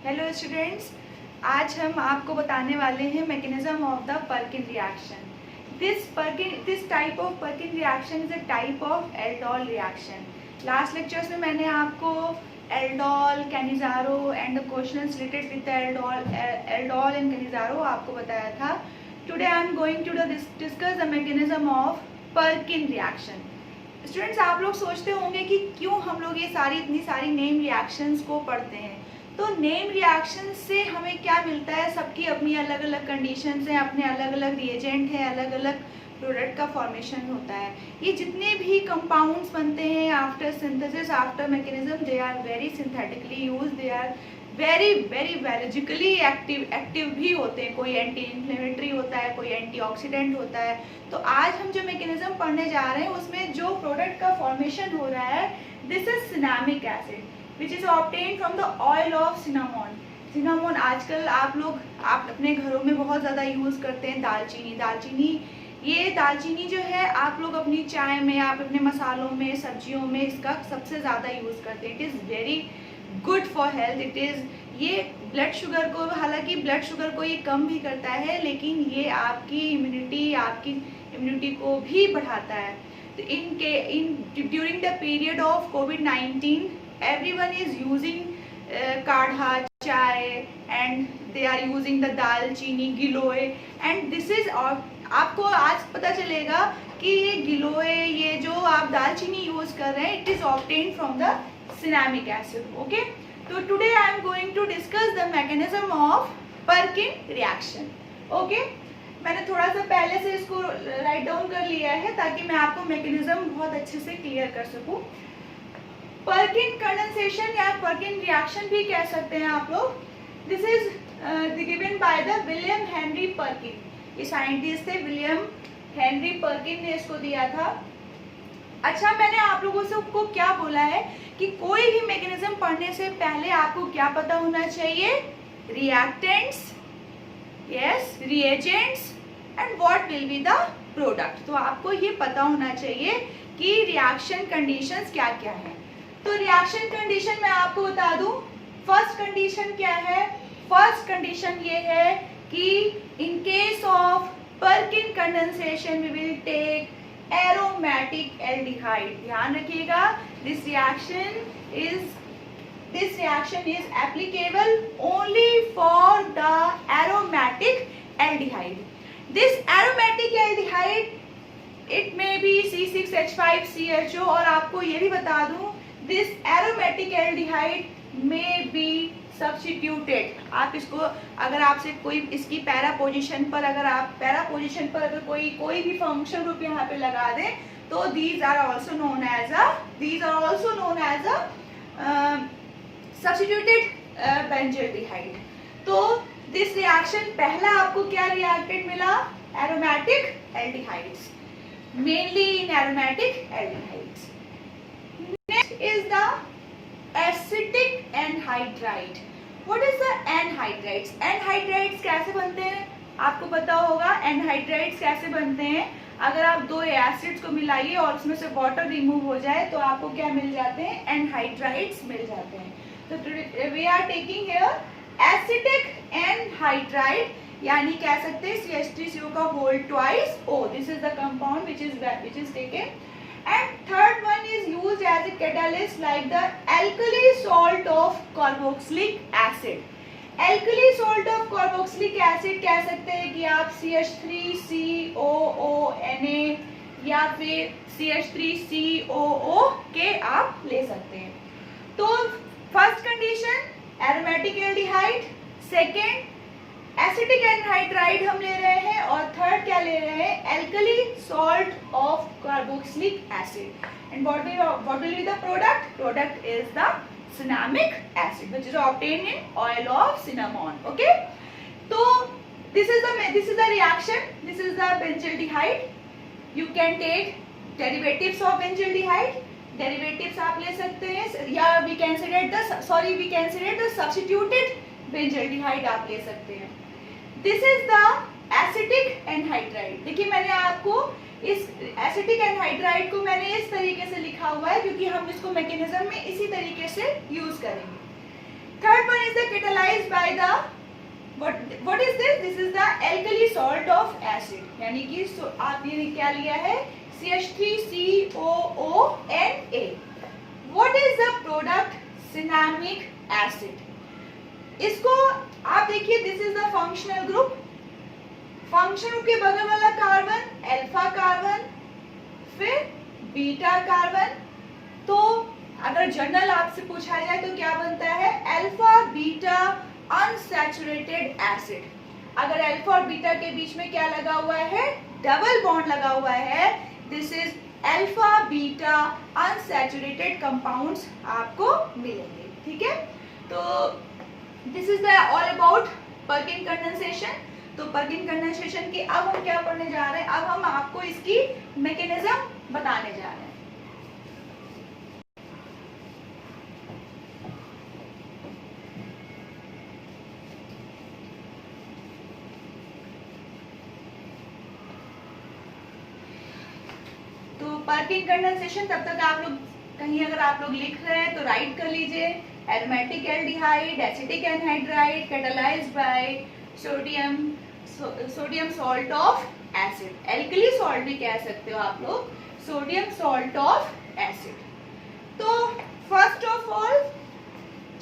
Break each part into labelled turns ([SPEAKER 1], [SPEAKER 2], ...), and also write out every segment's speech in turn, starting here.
[SPEAKER 1] Hello students, आज हम आपको बताने वाले हैं mechanism of the Perkin reaction. This type of Perkin reaction is a type of aldol reaction. Last lectures में मैंने आपको aldol, Cannizzaro and the questions related with aldol and Cannizzaro आपको बताया था। Today I am going to discuss the mechanism of Perkin reaction. Students, आप लोग सोचते होंगे कि क्यों हम लोग ये इतनी सारी नेम रिएक्शंस को पढ़ते हैं। तो नेम रिएक्शन से हमें क्या मिलता है? सबकी अपनी अलग अलग कंडीशंस हैं, अपने अलग अलग रिएजेंट हैं, अलग अलग प्रोडक्ट का फॉर्मेशन होता है। ये जितने भी कंपाउंड्स बनते हैं after synthesis, after mechanism, they are very synthetically use, they are very very biologically active भी होते हैं। कोई एंटी इन्फ्लेमेटरी होता है, कोई एंटीऑक्सीडेंट होता है। तो आज हम जो मैकेनिज्म पढ़ने जा रहे हैं उसमें जो प्रोडक्ट का फॉर्मेशन हो रहा है, this is cinnamic acid which is obtained from the oil of cinnamon. Cinnamon आजकल आप अपने घरों में बहुत ज़्यादा यूज़ करते हैं। दालचीनी जो है आप लोग अपनी चाय में, आप अपने मसालों में, सब्जियों में इसका सबसे ज़्यादा यूज़ करते हैं। It is very good for health. ये ब्लड शुगर को, हालांकि ब्लड शुगर को ये कम भी करता है, लेकिन ये आपकी इम्यूनिटी को भी बढ़ाता है। तो during the period of covid everyone is using काढ़ा, चाय, and they are using the दालचीनी, गिलोय, and this is आपको आज पता चलेगा कि ये गिलोय, ये जो आप दालचीनी यूज कर रहे हैं, it is obtained from the cinnamic acid. Okay, तो today I am going to discuss the mechanism of Perkin reaction. Okay, मैंने थोड़ा सा पहले से इसको राइट डाउन कर लिया है ताकि मैं आपको मैकेनिज्म बहुत अच्छे से क्लियर कर सकूं। पर्किन कंडेंसेशन या पर्किन रिएक्शन भी कह सकते हैं आप लोग। This is given by the William Henry Perkin. ये साइंटिस्ट थे, विलियम हेनरी पर्किन ने इसको दिया था। अच्छा, मैंने आप लोगों से को क्या बोला है कि कोई भी मैकेनिज्म पढ़ने से पहले आपको क्या पता होना चाहिए? Reactants, yes, reagents and what will be the product. तो आपको ये पता होना चाहिए कि रिएक्शन कंडीशंस क्या क्या है। तो रिएक्शन कंडीशन मैं आपको बता दूं। फर्स्ट कंडीशन क्या है? फर्स्ट कंडीशन ये है कि in case of Perkin condensation we will take aromatic aldehyde. ध्यान रखिएगा, this reaction is applicable only for the aromatic aldehyde. This aromatic aldehyde it may be C6H5CHO। और आपको ये भी बता दूं, this aromatic aldehyde may be substituted। आप इसको, अगर आपसे कोई इसकी पैरा पोजीशन पर अगर कोई भी फंक्शन ग्रुप यहाँ पे लगा दे तो these are also known as a substituted benzaldehyde। तो दिस रिएक्शन, पहला आपको क्या रिएक्टेंट मिला? Aromatic aldehydes, mainly in aromatic aldehydes. Next is the acetic anhydride. What is the anhydrides? Anhydrides कैसे बनते हैं आपको पता होगा। anhydrides कैसे बनते हैं? अगर आप दो एसिड्स को मिलाइए और उसमें से वाटर रिमूव हो जाए तो आपको क्या मिल जाते हैं? anhydrides मिल जाते हैं। तो we are taking here acetic anhydride, यानी कह सकते हैं CH3CO का whole twice O. This is the compound which is taken. And third one is used as a catalyst like the alkali salt of carboxylic acid. Alkali salt of carboxylic acid कह सकते हैं कि आप CH3COONA या फिर CH3COO के आप ले सकते हैं। तो first condition aromatic aldehyde, second acetic anhydride हम ले रहे हैं, और थर्ड क्या ले रहे हैं? Alkali salt of carboxylic acid. And what will be the product? Product is the cinnamic acid which is obtained in oil of cinnamon. Okay, तो this is the reaction, this is the benzaldehyde. You can take derivatives of benzaldehyde. Derivatives आप ले सकते हैं, या we consider the substituted benzaldehyde आप ले सकते हैं। This is the acetic anhydride. देखिए, मैंने आपको इस एसिटिक एनहाइड्राइड को मैंने इस तरीके से लिखा हुआ है क्योंकि हम इसको मैकेनिज्म में इसी तरीके से यूज करेंगे। Third one is the catalyzed by the what is this? This is the alkali salt of acid. यानी कि आपने क्या लिया है CH3COONA. What is the product? Cinnamic acid. इसको आप देखिए, this is the functional group. Functional group के बगल वाला कार्बन अल्फा कार्बन, फिर बीटा कार्बन. तो अगर जनरल आपसे पूछा जाए तो क्या बनता है? Alpha beta unsaturated acid. अगर अल्फा और बीटा के बीच में क्या लगा हुआ है? डबल बॉन्ड लगा हुआ है. This is alpha beta unsaturated compounds आपको मिलेंगे. ठीक है, तो this is the all about Perkin condensation. तो पर्किन कंडेंसेशन की अब हम क्या पढ़ने जा रहे हैं? अब हम आपको इसकी मैकेनिज्म बताने जा रहे हैं. तो पर्किन कंडेंसेशन, तब तक आप लोग कहीं अगर आप लोग लिख रहे हैं तो राइट कर लीजिए. Aromatic aldehyde, acetic anhydride, catalysed by sodium salt of acid. Alkali salt भी कह सकते हो आप लोग, सोडियम सॉल्ट ऑफ एसिड. तो फर्स्ट ऑफ ऑल,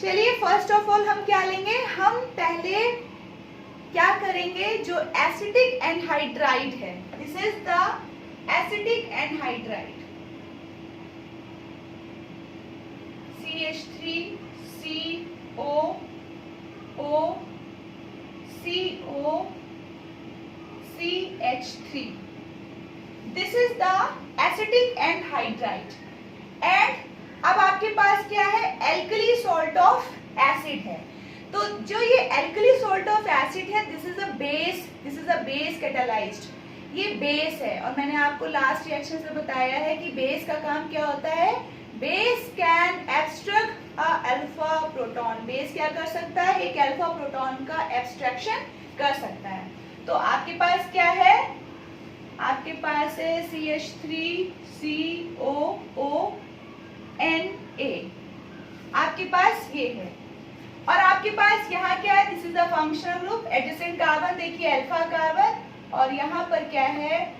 [SPEAKER 1] चलिए फर्स्ट ऑफ ऑल हम क्या लेंगे? हम पहले क्या करेंगे? जो एसिटिक एनहाइड्राइड है, this is the acetic anhydride CH3COOCH3. This is the acetic anhydride. And अब आपके पास क्या है? एल्कली सॉल्ट ऑफ एसिड है. तो जो ये एल्कली सॉल्ट ऑफ एसिड है, this is a base catalysed. ये बेस है, और मैंने आपको लास्ट रिएक्शन से बताया है कि बेस का काम क्या होता है? Base can abstract a alpha proton. Base क्या कर सकता है? एक अल्फा प्रोटॉन का एब्स्ट्रैक्शन कर सकता है. तो आपके पास क्या है? आपके पास है CH3COONA. आपके पास ये है. और आपके पास यहाँ क्या है? This is the functional group. Adjacent carbon देखिए अल्फा कार्बन, और यहाँ पर क्या है?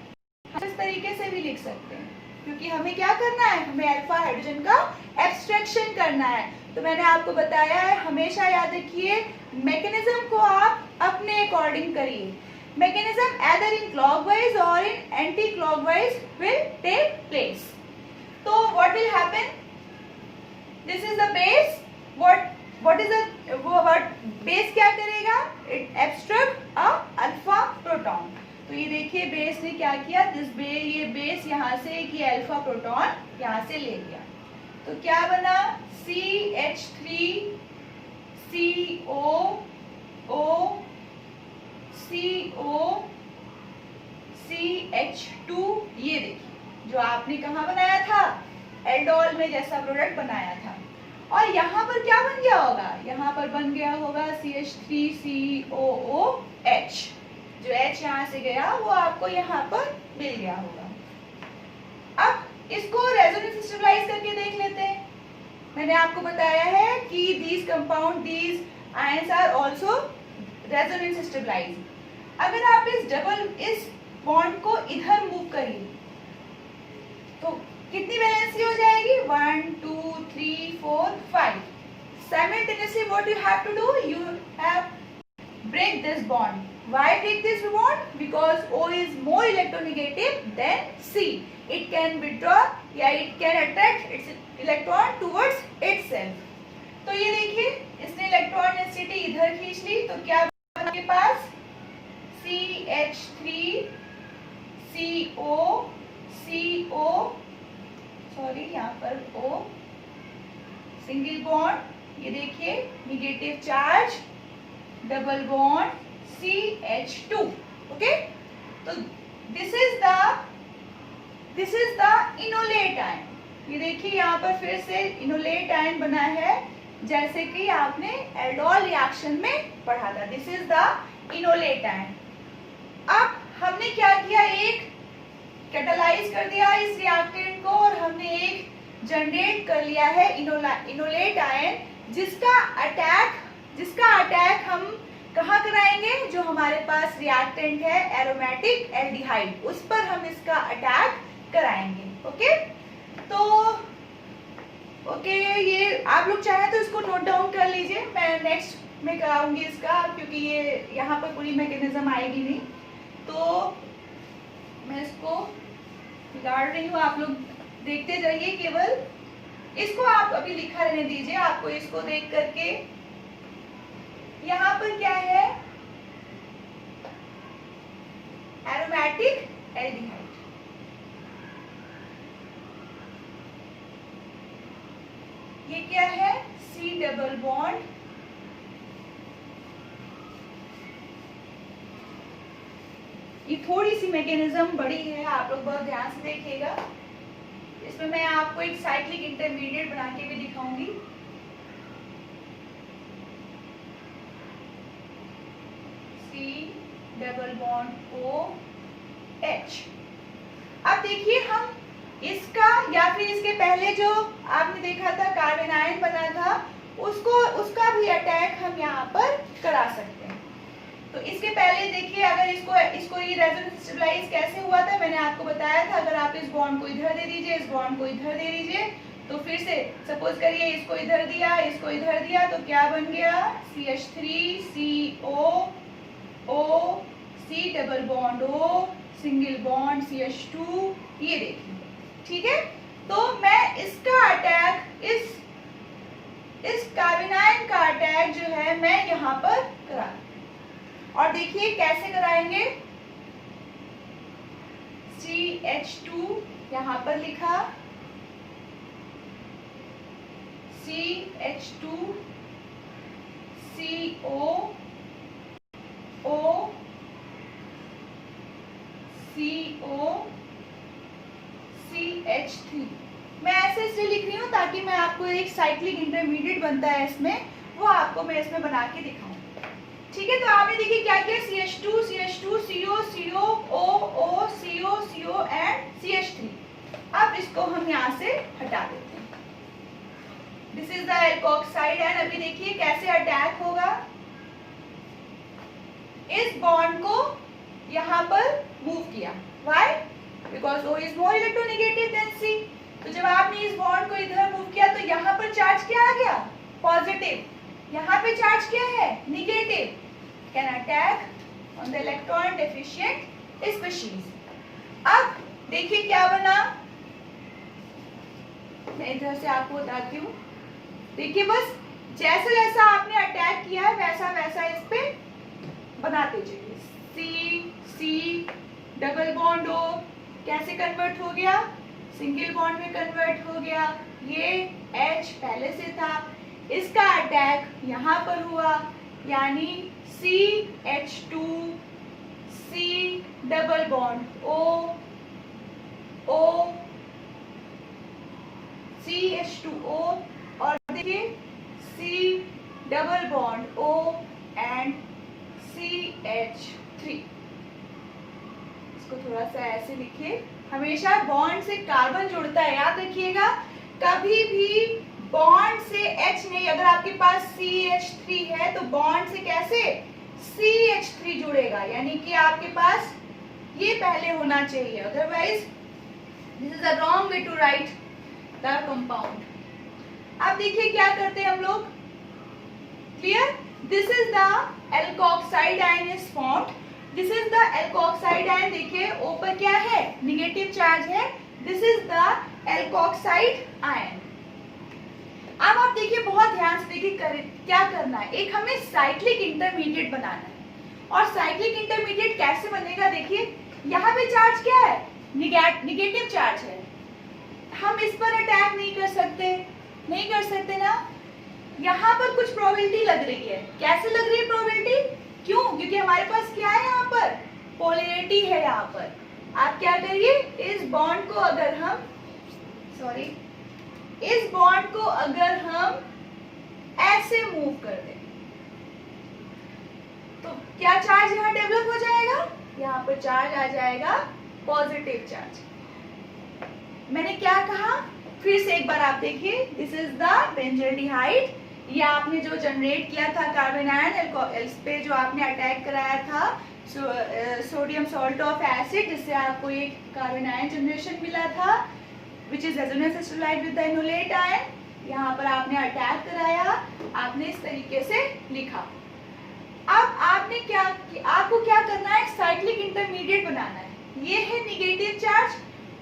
[SPEAKER 1] हम इस तरीके से भी लिख सकते हैं, क्योंकि हमें क्या करना है? हमें अल्फा हाइड्रोजन का एब्स्ट्रैक्शन करना है. तो मैंने आपको बताया है, हमेशा याद रखिए मैकेनिज्म को आप अपने अकॉर्डिंग करिए. Mechanism either in clockwise or in anti-clockwise will take place. So what will happen? This is the base. What is the base क्या करेगा? It abstract a alpha proton. तो ये देखिए बेस ने क्या किया? ये बेस यहाँ से ये अल्फा प्रोटॉन यहाँ से ले लिया. तो क्या बना? CH3COCOCH2. ये देखिए जो आपने कहाँ बनाया था? एल्डोल में जैसा प्रोडक्ट बनाया था. और यहाँ पर क्या बन गया होगा? यहाँ पर बन गया होगा CH3COOH. जो H यहाँ से गया वो आपको यहाँ पर मिल गया होगा. अब इसको रेजोनेंस स्टेबलाइज करके देख लेते हैं. मैंने आपको बताया है कि these ions are also resonance stabilise. अगर आप इस बॉन्ड को इधर मूव करिए तो कितनी वैलेंसी हो जाएगी? 1 2 3 4 5. Simultaneously what you have to do? You have break this bond. Why break this bond? Because O is more electronegative than C. It can withdraw या it can attract its electron towards itself. तो ये देखिए इसने electron density इधर खींच ली. तो क्या बना आपके पास? CH3CO सॉरी यहाँ पर O सिंगल बॉन्ड. ये देखिए negative charge, double bond CH2. Okay, तो this is the enolate ion. ये देखिए यहाँ पर फिर से इनोलेट आयन बना है, जैसे कि आपने एल्डोल रिएक्शन में पढ़ा था. This is the enolate ion. अब हमने क्या किया? एक कैटालाइज कर दिया इस रिएक्टेंट को, और हमने एक जनरेट कर लिया है इनोलेट आयन जिसका अटैक हम कहाँ कराएंगे, जो हमारे पास रिएक्टेंट है एरोमेटिक एल्डिहाइड, उस पर हम इसका अटैक कराएंगे। ओके, तो ये आप लोग चाहें तो इसको नोट डाउन कर लीजिए, मैं नेक्स्ट में कराऊंगी इसका, क्योंकि ये यहाँ पर पूरी मैकेनिज्म आएगी नहीं, तो मैं इसको बिगाड़ रही हूँ, आप लोग देखते जाइए, केवल इसको आप अभी लिखा रहने दीजिए। आपको इसको देख करके यहाँ पर क्या है, एरोमेटिक एल्डिहाइड, ये क्या है, C डबल बॉन्ड, ये थोड़ी सी मैकेनिज्म बड़ी है, आप लोग बहुत ध्यान से देखिएगा। इसमें मैं आपको एक साइक्लिक इंटरमीडिएट बना के भी दिखाऊंगी। C double bond OH। अब देखिए हम इसका या फिर इसके पहले जो आपने देखा था कार्बन आयन बना था, उसका भी अटैक हम यहाँ पर करा सकते हैं। तो इसके पहले देखिए, अगर इसको ये रेजोनेंस स्टेबलाइज कैसे हुआ था, मैंने आपको बताया था। अगर आप इस बॉन्ड को इधर दे दीजिए, इस बॉन्ड को इधर दे दीजिए, तो फिर से सपोज करिए इसको इधर दिया, इसको इधर दिया, तो क्या बन गया, CH3CO O, C double bond O, single bond CH2, ये देखिए, ठीक है। तो मैं इसका अटैक, इस कार्बन आयन का अटैक जो है मैं यहाँ पर करा, और देखिए कैसे कराएंगे, CH2 यहाँ पर लिखा, CH2 CO O CO CH3, मैं ऐसे इसलिए लिख रही हूँ ताकि मैं आपको एक साइक्लिक इंटरमीडिएट बनता है इसमें, वो आपको मैं इसमें बना के दिखाऊं। ठीक है, तो आपने देखिए क्या किया, CH2 CO CO O CO and CH3। अब इसको हम यहाँ से हटा देते हैं। This is the alkoxide, and अभी देखिए कैसे अटैक होगा, इस बॉन्ड को यहाँ पर मूव किया, why, because O is more electronegative than C। तो जब आपने इस बॉन्ड को इधर मूव किया तो यहाँ पर चार्ज क्या आ गया, पॉजिटिव, यहाँ पे चार्ज क्या है, negative, can attack on the electron deficient species. अब देखिए क्या बना, मैं इधर से आपको बताती हूँ। देखिए बस जैसा जैसा आपने अटैक किया है वैसा वैसा इस पे बनाते जाइए। C डबल बॉन्ड O कैसे कन्वर्ट हो गया, सिंगल बॉन्ड में कन्वर्ट हो गया, ये H पहले से था, इसका अटैक यहाँ पर हुआ, यानी CH2 C double bond O CH2O, और देखिए C double bond O and CH3। इसको थोड़ा सा ऐसे लिखिए, हमेशा बॉन्ड से कार्बन जुड़ता है, याद रखिएगा, कभी भी बॉन्ड से H नहीं, अगर आपके पास CH3 है तो बॉन्ड से कैसे CH3 जुड़ेगा, यानी कि आपके पास ये पहले होना चाहिए, otherwise this is the wrong way to write the compound. अब देखिए क्या करते हैं हम लोग, clear, this is the alkoxide ion is formed, this is the alkoxide ion, देखिए O पर क्या है, नेगेटिव चार्ज है, this is the alkoxide ion. अब आप देखिए बहुत ध्यान से देखिए क्या करना है, एक हमें साइक्लिक इंटरमीडिएट बनाना है, और साइक्लिक इंटरमीडिएट कैसे बनेगा, देखिए यहाँ पे चार्ज क्या है, नेगेटिव चार्ज है, हम इस पर अटैक नहीं कर सकते ना, यहाँ पर कुछ प्रोबेबिलिटी लग रही है, कैसे लग रही है प्रोबेबिलिटी, क्यों, क्योंकि हमारे पास क्या है, यहाँ पर पोलैरिटी है। यहाँ पर आप क्या करिए, इस बॉन्ड को अगर हम ऐसे मूव कर दें तो क्या चार्ज यहाँ डेवलप हो जाएगा, यहाँ पर चार्ज आ जाएगा पॉजिटिव चार्ज। मैंने क्या कहा, फिर से एक बार आप देखिए, दिस इज द बेंजल्डिहाइड, ये आपने जो जनरेट किया था कार्बन आयन इस पे जो आपने अटैक कराया था सोडियम सॉल्ट ऑफ एसिड, जिससे आपको एक कार्बन आयन जनरेशन मिला था which is resonance electrolyte with the enolate ion. यहाँ पर आपने अटैक कराया, आपने इस तरीके से लिखा। अब आपने आपको क्या करना है, साइक्लिक इंटरमीडिएट बनाना है। ये है निगेटिव चार्ज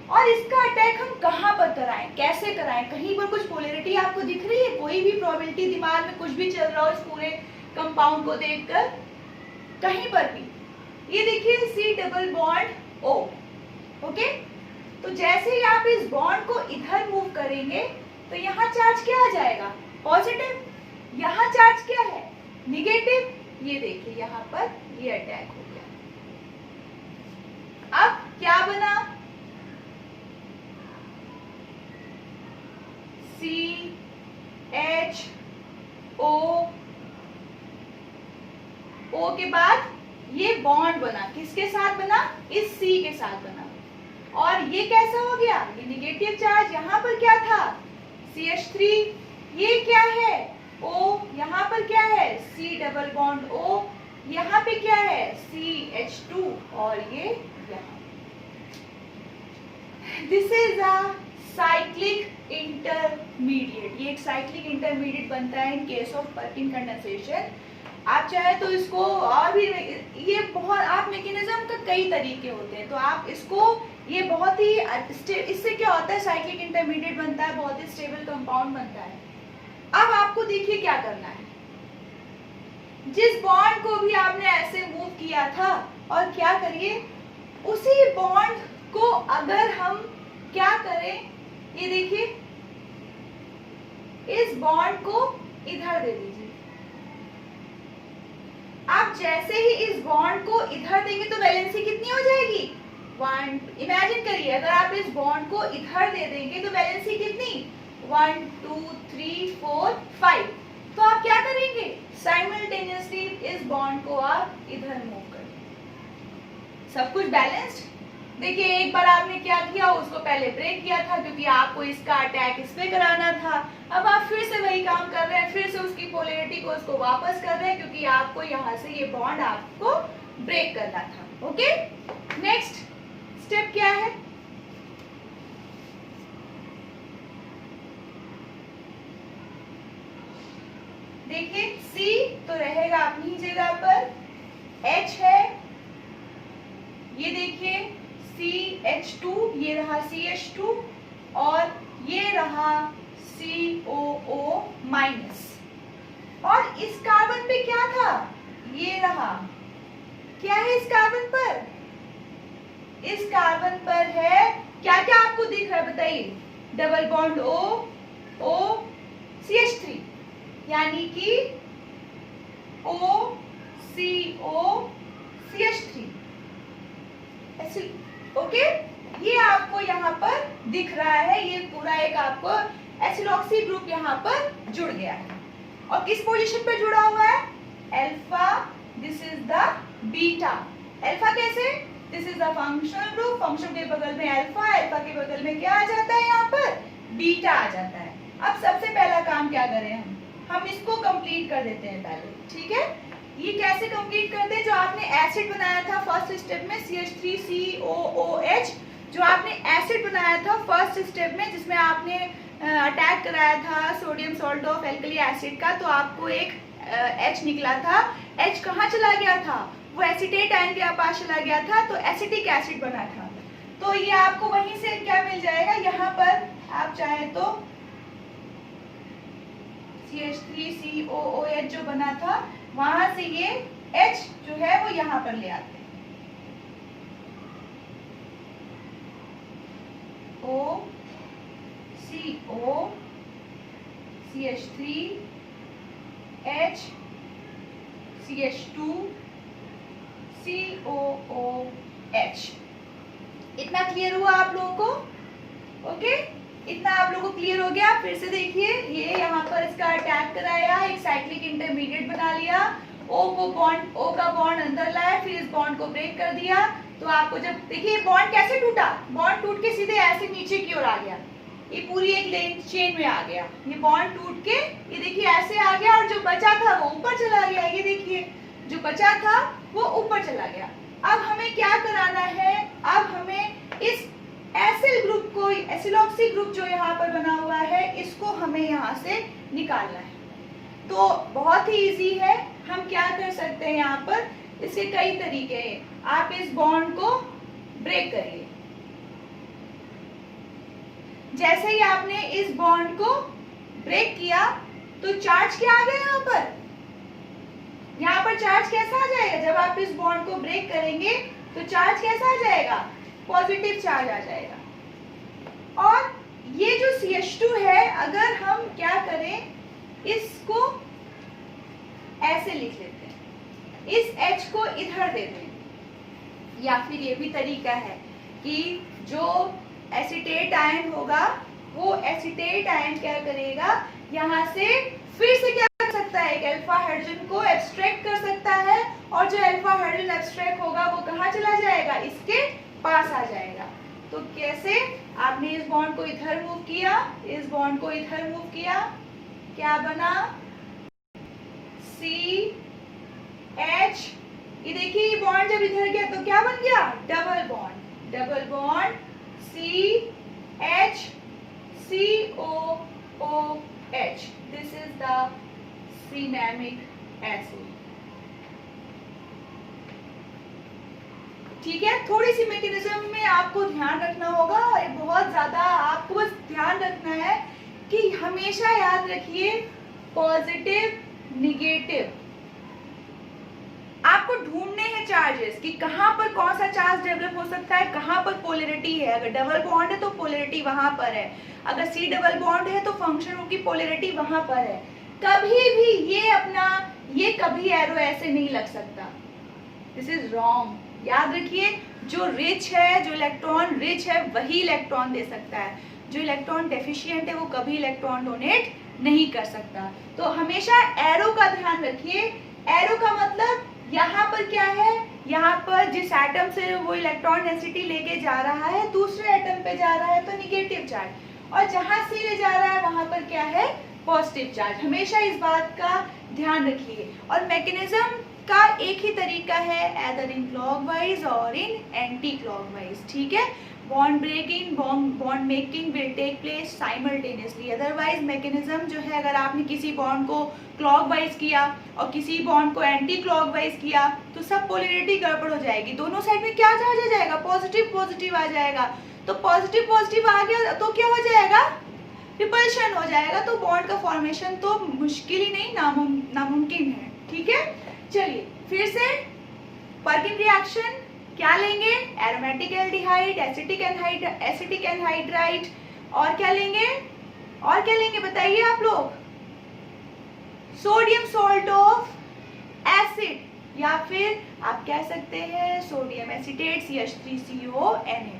[SPEAKER 1] और इसका अटैक हम कहाँ पर कराएं, कैसे कराएं? कहीं पर कुछ पोलैरिटी आपको दिख रही है, कोई भी प्रोबेबिलिटी दिमाग में कुछ भी चल रहा हो इस पूरे कंपाउंड को देखकर, कहीं पर भी। ये देखिए C double bond O, okay. तो जैसे ही आप इस बॉन्ड को इधर मूव करेंगे तो यहाँ चार्ज क्या आ जाएगा, पॉजिटिव। यहाँ चार्ज क्या है, निगेटिव। ये देखिए यहाँ पर ये अटैक हो गया। अब क्या बना, CHO, O के बाद ये बॉन्ड बना, किसके साथ बना, इस C के साथ बना। और ये कैसा हो गया, ये निगेटिव चार्ज यहाँ पर क्या था, CH3, ये क्या है O, यहाँ पर क्या है C डबल बॉन्ड O, यहाँ पे क्या है CH2 और ये यहाँ। This is a cyclic intermediate. ये एक साइक्लिक इंटरमीडिएट बनता है इन केस ऑफ पर्किन कंडेंसेशन। आप चाहे तो इसको और भी, ये बहुत आप मैकेनिज्म का कई तरीके होते हैं, तो आप इसको, ये बहुत ही इससे क्या होता है, साइक्लिक इंटरमीडिएट बनता है, बहुत ही स्टेबल कंपाउंड बनता है। अब आपको देखिए क्या करना है, जिस बॉन्ड को भी आपने ऐसे मूव किया था, और क्या करिए उसी बॉन्ड को अगर हम क्या करें, ये देखिए इस बॉन्ड को इधर दे दीजिए। आप जैसे ही इस बॉन्ड को इधर देंगे तो वैलेंसी कितनी हो जाएगी, 1। इमेजिन करिए अगर आप इस बॉन्ड को इधर दे देंगे तो वैलेंसी कितनी, 1 2 3 4 5। तो आप क्या करेंगे, साइमल्टेनियसली इस बॉन्ड को आप इधर मूव करेंगे। सब कुछ बैलेंस्ड। देखिए एक बार आपने क्या किया, उसको पहले ब्रेक किया था क्योंकि आपको इसका अटैक इस पे कराना था। अब आप फिर से वही काम कर रहे हैं, फिर से उसकी पोलैरिटी को उसको वापस कर रहे हैं क्योंकि आपको यहाँ से ये बॉन्ड आपको ब्रेक करना था। ओके, नेक्स्ट स्टेप क्या है, देखिए C तो रहेगा अपनी ही जगह पर, H है, ये देखिए CH2, ये रहा CH2 और ये रहा COO माइनस। और इस कार्बन पे क्या था, ये रहा, क्या है इस कार्बन पर, इस कार्बन पर है क्या क्या आपको दिख रहा है बताइए, डबल बॉन्ड O CH3, यानी कि OCO CH3 ऐसे। ओके, ये आपको यहाँ पर दिख रहा है, ये पूरा एक आपको एसिडॉक्सी ग्रुप यहाँ पर जुड़ गया है। और किस पोजीशन पर जुड़ा हुआ है, alpha, this is the beta. Alpha कैसे, this is the functional group, function के बगल में अल्फा, अल्फा के बगल में क्या आ जाता है, यहाँ पर बीटा आ जाता है। अब सबसे पहला काम क्या करें हम इसको कंप्लीट कर देते हैं पहले, ठीक है। ये कैसे कंप्लीट करते हैं, जो आपने एसिड बनाया था फर्स्ट स्टेप में CH3COOH, जो आपने एसिड बनाया था फर्स्ट स्टेप में जिसमें आपने अटैक कराया था sodium salt of alkali acid का, तो आपको एक H निकला था। H कहाँ चला गया था, वो एसिटेट आयन के पास चला गया था, तो एसिटिक एसिड बना था। तो ये आपको वहीं से क्या मिल जाएगा, यहाँ पर आप चाहे तो CH3COOH जो बना था वहां से ये H जो है वो यहाँ पर ले आते हैं, OCO CH3 H CH2 COOH। इतना क्लियर हुआ आप लोगों को, ओके, इतना आप लोगों को क्लियर हो गया। फिर से देखिए, ये यहाँ पर इसका अटैक कराया, एक साइक्लिक इंटरमीडिएट बना लिया, O का बॉन्ड अंदर लाया, फिर इस बॉन्ड को ब्रेक कर दिया। तो आपको जब देखिए बॉन्ड कैसे टूटा, बॉन्ड टूट के सीधे ऐसे नीचे की ओर आ गया, ये पूरी एक चेन में आ गया, ये बॉन्ड टूट के ये देखिए ऐसे आ गया और जो बचा था वो ऊपर चला गया। ये देखिए जो बचा था वो ऊपर चला गया। अब हमें क्या कराना है, अब हमें इस एसिल ग्रुप को, एसिलॉक्सी ग्रुप जो यहाँ पर बना हुआ है, इसको हमें यहाँ से निकालना है। तो बहुत ही इजी है, हम क्या कर सकते हैं यहाँ पर, इसके कई तरीके हैं। आप इस बॉन्ड को ब्रेक करिए। जैसे ही आपने इस बॉन्ड को ब्रेक किया तो चार्ज क्या आ गया यहाँ पर चार्ज कैसा आ जाएगा, जब आप इस बॉन्ड को ब्रेक करेंगे तो चार्ज कैसा आ जाएगा, पॉजिटिव चार्ज आ जाएगा। और ये जो CH2 है, अगर हम क्या करें, इसको ऐसे लिख लेते हैं, इस H को इधर दे दें। या फिर ये भी तरीका है कि जो एसीटेट आयन होगा वो एसीटेट आयन क्या करेगा, यहाँ से फिर से क्या कर सकता है, एक अल्फा हाइड्रोजन को एब्स्ट्रैक्ट कर सकता है, और जो अल्फा हाइड्रोजन एब्स्ट्रैक्ट होगा वो कहाँ चला जाएगा, इसके पास आ जाएगा। तो कैसे, आपने इस बॉन्ड को इधर मूव किया, इस बॉन्ड को इधर मूव किया, क्या बना, CH। ये देखिए ये बॉन्ड जब इधर गया तो क्या बन गया, double bond, double bond CH COOH। This is the cinnamic acid. ठीक है, थोड़ी सी मैकेनिज्म में आपको ध्यान रखना होगा, और बहुत ज्यादा आपको बस ध्यान रखना है कि हमेशा याद रखिए पॉजिटिव निगेटिव। आपको ढूंढने हैं चार्जेस कि कहां पर कौन सा चार्ज डेवलप हो सकता है, कहां पर पोलैरिटी है। अगर डबल बॉन्ड है तो पोलैरिटी वहां पर है, अगर C डबल बॉन्ड है तो फंक्शन की पोलैरिटी वहां पर है। कभी भी ये कभी एरो ऐसे नहीं लग सकता, दिस इज रॉन्ग। याद रखिए, जो रिच है, जो इलेक्ट्रॉन रिच है वही इलेक्ट्रॉन दे सकता है, जो इलेक्ट्रॉन डेफिशिएंट है वो कभी इलेक्ट्रॉन डोनेट नहीं कर सकता। तो हमेशा एरो का ध्यान रखिए। एरो का मतलब यहाँ पर क्या है, यहाँ पर जिस एटम से वो इलेक्ट्रॉन डेंसिटी लेके जा रहा है दूसरे एटम पे जा रहा है तो निगेटिव चार्ज, और जहां से ले जा रहा है वहां पर क्या है, पॉजिटिव चार्ज। हमेशा इस बात का ध्यान रखिए। और मैकेनिज्म का एक ही तरीका है, एदर इन क्लॉकवाइज और इन एंटी क्लॉकवाइज। ठीक है, bond breaking, bond making will take place simultaneously. Otherwise mechanism जो है, अगर आपने किसी बॉन्ड को क्लॉकवाइज किया और किसी बॉन्ड को एंटी क्लॉकवाइज किया तो सब पोलैरिटी गड़बड़ हो जाएगी, दोनों साइड में क्या चार्ज आ जाएगा, पॉजिटिव पॉजिटिव आ जाएगा। तो पॉजिटिव पॉजिटिव आ गया तो क्या हो जाएगा, रिपल्शन हो जाएगा। तो बॉन्ड का फॉर्मेशन तो मुश्किल ही नहीं, नामुमकिन है। ठीक है, चलिए फिर से पर्किन रिएक्शन क्या लेंगे, एरोमेटिक एल्डिहाइड, एसिटिक एनहाइड्राइड, और क्या लेंगे बताइए आप लोग, सोडियम सॉल्ट ऑफ एसिड, या फिर आप कह सकते हैं सोडियम एसीटेट CH3CONA।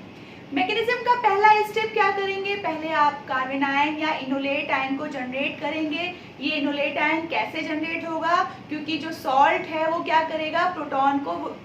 [SPEAKER 1] मैकेनिज्म का पहला स्टेप क्या करेंगे, पहले आप कार्बन आयन या इनोलेट आयन को जनरेट करेंगे। ये इनोलेट आयन कैसे जनरेट होगा, क्योंकि जो सॉल्ट है वो क्या करेगा, प्रोटॉन को,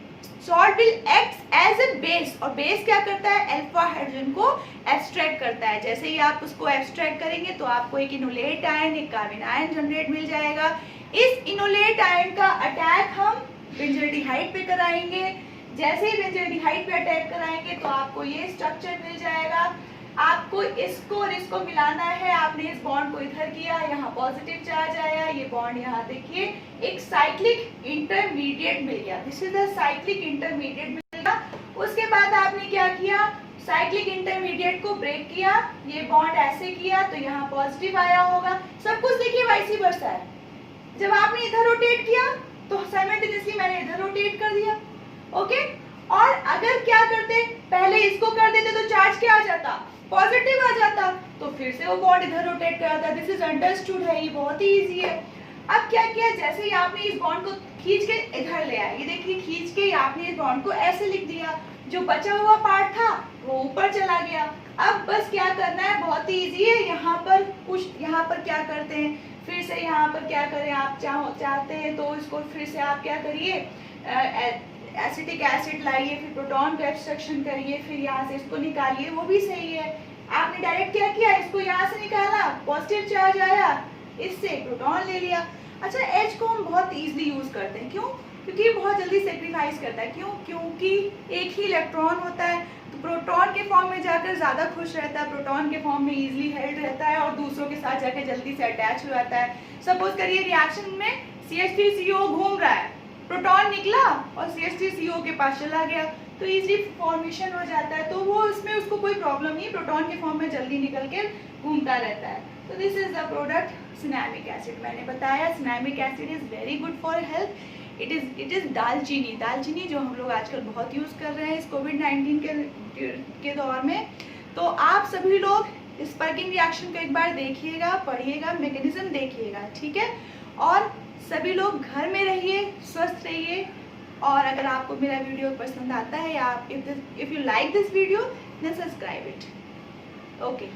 [SPEAKER 1] salt will act as a base, और बेस क्या करता है, अल्फा हाइड्रोजन को एब्स्ट्रैक्ट करता है। जैसे ही आप उसको एब्स्ट्रैक्ट करेंगे तो आपको एक इनोलेट आयन, एक कार्बन आयन जनरेट मिल जाएगा। इस इनोलेट आयन का अटैक हम बेंजोल्डिहाइड पे कराएंगे। जैसे ही बेंजोल्डिहाइड पे अटैक कराएंगे तो आपको ये स्ट्रक्चर मिल जाएगा। आपको इसको और इसको मिलाना है। आपने इस बॉन्ड को इधर किया, यहाँ पॉजिटिव चार्ज आया, ये बॉन्ड यहाँ देखिए एक साइक्लिक इंटरमीडिएट मिल गया, this is the cyclic intermediate मिल गया। उसके बाद आपने क्या किया, साइक्लिक इंटरमीडिएट को ब्रेक किया, ये बॉन्ड ऐसे किया तो यहाँ पॉजिटिव आया होगा। सब कुछ देखिए वाइस वर्सा है। जब आपने इधर रोटेट किया तो साइमल्टेनियसली मैंने इधर रोटेट कर दिया। ओके, और अगर क्या करते, पहले इसको कर देते तो चार्ज क्या आ जाता, पॉजिटिव आ जाता, तो फिर से वो बॉन्ड इधर रोटेट कराता। दिस इज अंडरस्टूड है, ये बहुत ही इजी है। अब क्या किया, जैसे ही आपने इस बॉन्ड को खींच के इधर ले आया, ये देखिए खींच के आपने इस बॉन्ड को ऐसे लिख दिया, जो बचा हुआ पार्ट था वो ऊपर चला गया। अब बस क्या करना है, बहुत ही इजी है। यहाँ पर कुछ, यहाँ पर क्या करते हैं, फिर से यहाँ पर क्या करें, आप चाहते हैं तो इसको फिर से आप क्या करिए, एसिटिक एसिड लाइए, फिर प्रोटॉन को एक्सट्रैक्शन करिए, फिर यहाँ से इसको निकालिए, वो भी सही है। आपने डायरेक्ट क्या किया, इसको यहाँ से निकाला, पॉजिटिव चार्ज आया, इससे प्रोटॉन ले लिया। अच्छा, H को हम बहुत इजीली यूज करते हैं, क्यों? क्योंकि ये बहुत जल्दी सेक्रीफाइस करता है। क्यों? क्योंकि एक ही इलेक्ट्रॉन होता है, तो प्रोटॉन के फॉर्म में जाकर ज़्यादा खुश रहता है, प्रोटॉन के फॉर्म में इजीली हेल्ड रहता है और दूसरों के साथ जाकर जल्दी से अटैच हो जाता है। सपोज करिए रिएक्शन में CH3CO घूम रहा है, प्रोटॉन निकला और CH3CO के पास चला गया, तो इजीली फॉर्मेशन हो जाता है, तो वो इसमें उसको कोई प्रॉब्लम नहीं, प्रोटॉन के फॉर्म में जल्दी निकल के घूमता रहता है। तो this is the product cinnamic acid. मैंने बताया cinnamic acid is very good for health. It is दालचीनी जो हम लोग आजकल बहुत यूज कर रहे हैं इस कोविड-19 के दौर में। तो आप सभी लोग स्पार्किंग रिएक्शन को एक बार देखिएगा, पढ़िएगा, मैकेनिज्म देखिएगा, ठीक है। और सभी लोग घर में रहिए, स्वस्थ रहिए, और अगर आपको मेरा वीडियो पसंद आता है या if you like this video then subscribe it. Okay.